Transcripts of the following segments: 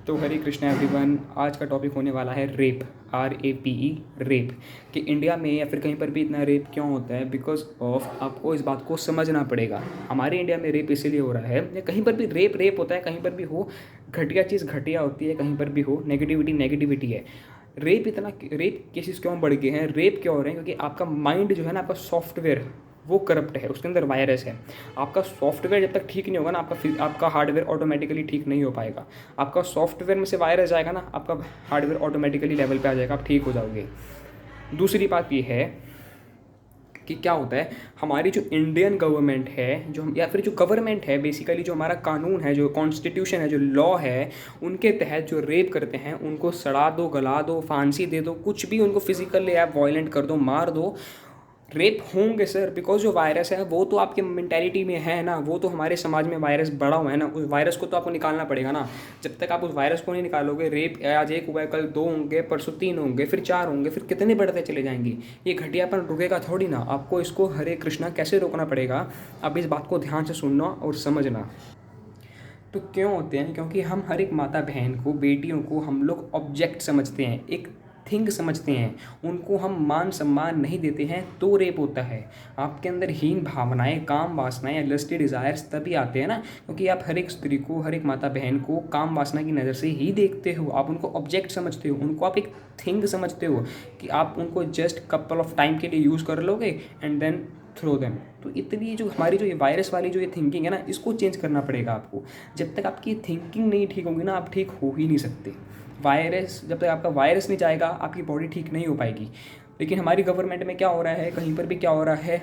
तो हरे कृष्णा एवरीवन, आज का टॉपिक होने वाला है रेप, RAPE, रेप। कि इंडिया में या फिर कहीं पर भी इतना रेप क्यों होता है, बिकॉज ऑफ आपको इस बात को समझना पड़ेगा। हमारे इंडिया में रेप इसीलिए हो रहा है, या कहीं पर भी रेप होता है, कहीं पर भी हो, घटिया चीज़ घटिया होती है, कहीं पर भी हो नेगेटिविटी है। रेप केसेस क्यों बढ़ गए हैं, रेप क्यों हो रहे हैं? क्योंकि आपका माइंड जो है ना, आपका सॉफ्टवेयर वो करप्ट है, उसके अंदर वायरस है। आपका सॉफ्टवेयर जब तक ठीक नहीं होगा ना, आपका हार्डवेयर ऑटोमेटिकली ठीक नहीं हो पाएगा। आपका सॉफ्टवेयर में से वायरस जाएगा ना, आपका हार्डवेयर ऑटोमेटिकली लेवल पे आ जाएगा, आप ठीक हो जाओगे। दूसरी बात ये है कि क्या होता है, हमारी जो इंडियन गवर्नमेंट है, जो या फिर जो गवर्नमेंट है, बेसिकली जो हमारा कानून है, जो कॉन्स्टिट्यूशन है, जो लॉ है, उनके तहत जो रेप करते हैं उनको सड़ा दो, गला दो, फांसी दे दो, कुछ भी उनको फिजिकली आप वायलेंट कर दो, मार दो, रेप होंगे सर। बिकॉज जो वायरस है वो तो आपके मेंटेलिटी में है ना, वो तो हमारे समाज में वायरस बढ़ा हुआ है ना, उस वायरस को तो आपको निकालना पड़ेगा ना। जब तक आप उस वायरस को नहीं निकालोगे, रेप आज 1 हुआ है, कल 2 होंगे, परसों 3 होंगे, फिर 4 होंगे, फिर कितने बढ़ते चले जाएंगे। ये घटियापन रुकेगा थोड़ी ना। आपको इसको हरे कृष्णा कैसे रोकना पड़ेगा, अब इस बात को ध्यान से सुनना और समझना। तो क्यों होते हैं? क्योंकि हम हर एक माता बहन को, बेटियों को हम लोग ऑब्जेक्ट समझते हैं, एक थिंग समझते हैं, उनको हम मान सम्मान नहीं देते हैं, तो रेप होता है। आपके अंदर हीन भावनाएं, काम वासनाएं या लस्टी डिज़ायर्स तभी आते हैं ना, क्योंकि आप हर एक स्त्री को, हर एक माता बहन को काम वासना की नज़र से ही देखते हो। आप उनको ऑब्जेक्ट समझते हो, उनको आप एक थिंग समझते हो कि आप उनको जस्ट कपल ऑफ टाइम के लिए यूज़ कर लोगे एंड देन थ्रो देम। तो इतनी जो हमारी जो ये वायरस वाली जो ये थिंकिंग है ना, इसको चेंज करना पड़ेगा आपको। जब तक आपकी थिंकिंग नहीं ठीक होगी ना, आप ठीक हो ही नहीं सकते। जब तक आपका वायरस नहीं जाएगा, आपकी बॉडी ठीक नहीं हो पाएगी। लेकिन हमारी गवर्नमेंट में क्या हो रहा है, कहीं पर भी क्या हो रहा है,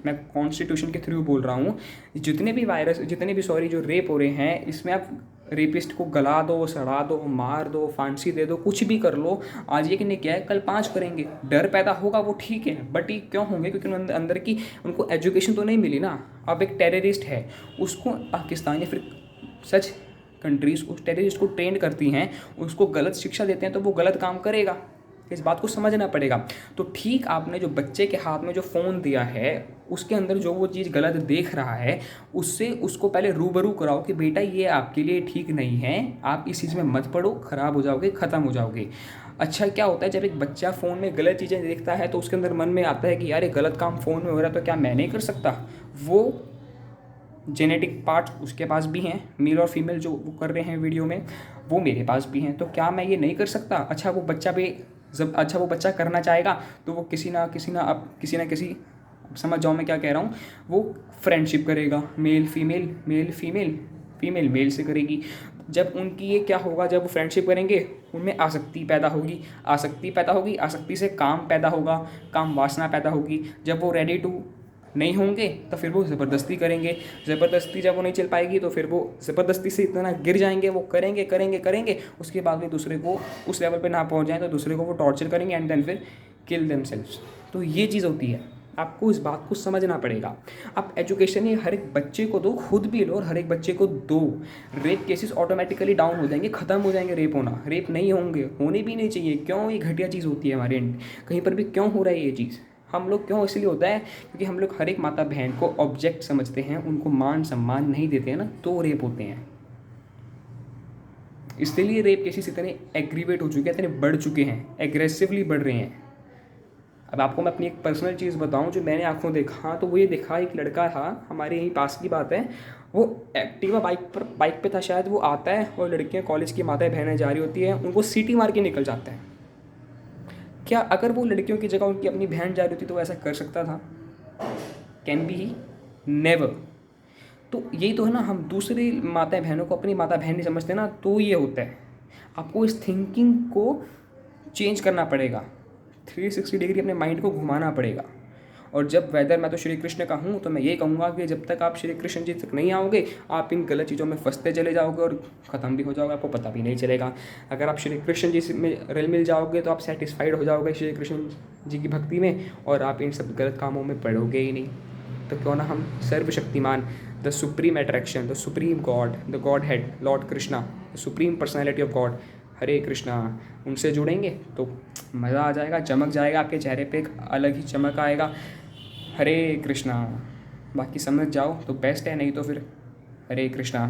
मैं कॉन्स्टिट्यूशन के थ्रू बोल रहा हूँ, जितने भी जो रेप हो रहे हैं, इसमें आप रेपिस्ट को गला दो, सड़ा दो, मार दो, फांसी दे दो, कुछ भी कर लो। आज एक ने किया है, कल 5 करेंगे। डर पैदा होगा, वो ठीक है, बट ये क्यों होंगे? क्योंकि अंदर की उनको एजुकेशन तो नहीं मिली ना। अब एक टेररिस्ट है, उसको पाकिस्तान या फिर सच कंट्रीज़ उस टेररिस्ट को ट्रेंड करती हैं, उसको गलत शिक्षा देते हैं, तो वो गलत काम करेगा। इस बात को समझना पड़ेगा। तो ठीक आपने जो बच्चे के हाथ में जो फ़ोन दिया है, उसके अंदर जो वो चीज़ गलत देख रहा है, उससे उसको पहले रूबरू कराओ कि बेटा ये आपके लिए ठीक नहीं है, आप इस चीज़ में मत पड़ो, ख़राब हो जाओगे, ख़त्म हो जाओगे। अच्छा, क्या होता है जब एक बच्चा फ़ोन में गलत चीज़ें देखता है, तो उसके अंदर मन में आता है कि यार ये गलत काम फ़ोन में हो रहा है, तो क्या मैं नहीं कर सकता? वो जेनेटिक पार्ट्स उसके पास भी हैं, मेल और फीमेल जो वो कर रहे हैं वीडियो में, वो मेरे पास भी हैं, तो क्या मैं ये नहीं कर सकता? अच्छा वो बच्चा करना चाहेगा, तो वो किसी ना किसी समझ जाओ मैं क्या कह रहा हूँ, वो फ्रेंडशिप करेगा, मेल फीमेल मेल से करेगी। जब उनकी ये क्या होगा, जब वो फ्रेंडशिप करेंगे, उनमें आसक्ति पैदा होगी, आसक्ति से काम पैदा होगा, काम वासना पैदा होगी। जब वो रेडी टू नहीं होंगे तो फिर वो ज़बरदस्ती करेंगे, ज़बरदस्ती जब वो नहीं चल पाएगी तो फिर वो ज़बरदस्ती से इतना गिर जाएंगे, वो करेंगे, उसके बाद में दूसरे को उस लेवल पे ना पहुंच जाए तो दूसरे को वो टॉर्चर करेंगे एंड देन फिर किल देमसेल्व्स। तो ये चीज़ होती है, आपको इस बात को समझना पड़ेगा। आप एजुकेशन ये हर एक बच्चे को दो, खुद भी लो और हर एक बच्चे को दो। रेप केसेस ऑटोमेटिकली डाउन हो जाएंगे, ख़त्म हो जाएंगे। रेप नहीं होंगे, होने भी नहीं चाहिए। क्यों ये घटिया चीज़ होती है हमारे कहीं पर भी, क्यों हो रहा है ये चीज़? हम लोग क्यों इसलिए होता है? क्योंकि हम लोग हर एक माता बहन को ऑब्जेक्ट समझते हैं, उनको मान सम्मान नहीं देते हैं ना, तो रेप होते हैं। इसलिए रेप केसेस इतने एग्रीवेट हो चुके हैं, इतने बढ़ चुके हैं, एग्रेसिवली बढ़ रहे हैं। अब आपको मैं अपनी एक पर्सनल चीज़ बताऊं जो मैंने आंखों देखा, तो वो ये देखा, एक लड़का था, हमारे यहीं पास की बात है, वो एक्टिवा बाइक पे था शायद, वो आता है और लड़कियां कॉलेज की माताएं बहनें जा रही होती हैं, उनको सीटी मार के निकल जाता है। क्या अगर वो लड़कियों की जगह उनकी अपनी बहन जा रही होती तो वो ऐसा कर सकता था? Can be he? नेवर। तो यही तो है ना, हम दूसरी माता बहनों को अपनी माता बहन नहीं समझते ना, तो ये होता है। आपको इस थिंकिंग को चेंज करना पड़ेगा, 360 डिग्री अपने माइंड को घुमाना पड़ेगा। और जब वेदर मैं तो श्री कृष्ण का हूँ, तो मैं ये कहूँगा कि जब तक आप श्री कृष्ण जी तक नहीं आओगे, आप इन गलत चीज़ों में फंसते चले जाओगे और ख़त्म भी हो जाओगे, आपको पता भी नहीं चलेगा। अगर आप श्री कृष्ण जी से रल मिल जाओगे तो आप सेटिस्फाइड हो जाओगे श्री कृष्ण जी की भक्ति में, और आप इन सब गलत कामों में पड़ोगे ही नहीं। तो क्यों ना हम सर्वशक्तिमान, the supreme attraction, the supreme God, the Godhead, Lord Krishna, the supreme personality of God, Hare Krishna, उनसे जुड़ेंगे तो मज़ा आ जाएगा, चमक जाएगा, आपके चेहरे पे एक अलग ही चमक आएगा। हरे कृष्णा। बाकी समझ जाओ तो बेस्ट है, नहीं तो फिर हरे कृष्णा।